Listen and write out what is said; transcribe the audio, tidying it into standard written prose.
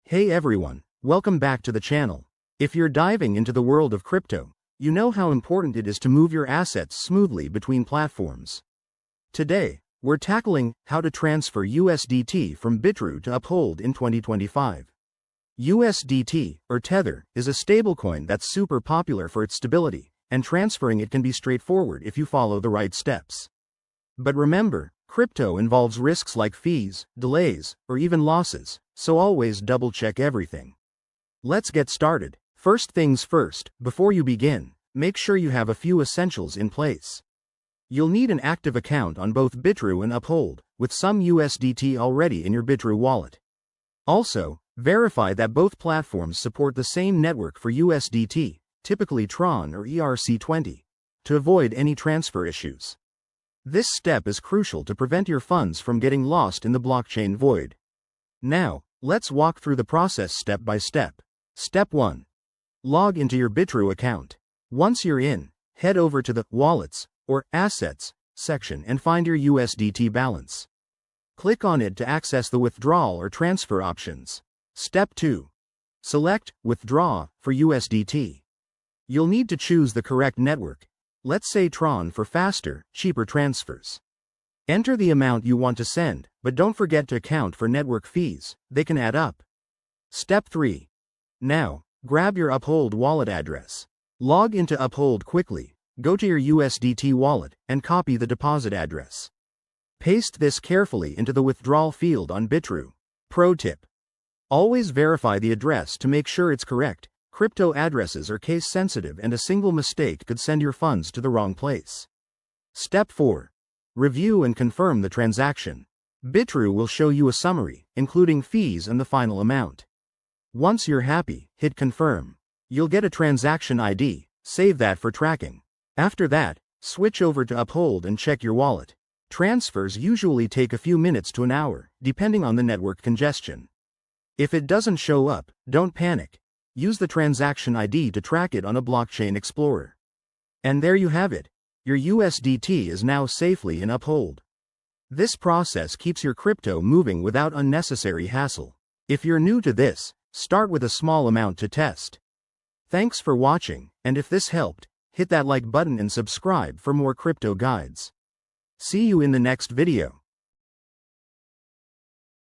Hey everyone, welcome back to the channel. If you're diving into the world of crypto, you know how important it is to move your assets smoothly between platforms. Today, we're tackling how to transfer USDT from Bitrue to Uphold in 2025. USDT, or Tether, is a stablecoin that's super popular for its stability, and transferring it can be straightforward if you follow the right steps. But remember, crypto involves risks like fees, delays, or even losses, so always double-check everything. Let's get started. First things first, before you begin, make sure you have a few essentials in place. You'll need an active account on both Bitrue and Uphold, with some USDT already in your Bitrue wallet. Also, verify that both platforms support the same network for USDT, typically Tron or ERC20, to avoid any transfer issues. This step is crucial to prevent your funds from getting lost in the blockchain void. Now, let's walk through the process step by step. Step 1. Log into your Bitrue account. Once you're in, head over to the Wallets, or Assets, section and find your USDT balance. Click on it to access the withdrawal or transfer options. Step 2. Select Withdraw for USDT. You'll need to choose the correct network. Let's say Tron for faster, cheaper transfers. Enter the amount you want to send, but don't forget to account for network fees, they can add up. Step 3. Now, grab your Uphold wallet address. Log into Uphold quickly, go to your USDT wallet, and copy the deposit address. Paste this carefully into the withdrawal field on Bitrue. Pro tip: always verify the address to make sure it's correct. Crypto addresses are case sensitive and a single mistake could send your funds to the wrong place. Step 4. Review and confirm the transaction. Bitrue will show you a summary, including fees and the final amount. Once you're happy, hit confirm. You'll get a transaction ID, save that for tracking. After that, switch over to Uphold and check your wallet. Transfers usually take a few minutes to an hour, depending on the network congestion. If it doesn't show up, don't panic. Use the transaction ID to track it on a blockchain explorer. And there you have it. Your USDT is now safely in Uphold. This process keeps your crypto moving without unnecessary hassle. If you're new to this, start with a small amount to test. Thanks for watching, and if this helped, hit that like button and subscribe for more crypto guides. See you in the next video.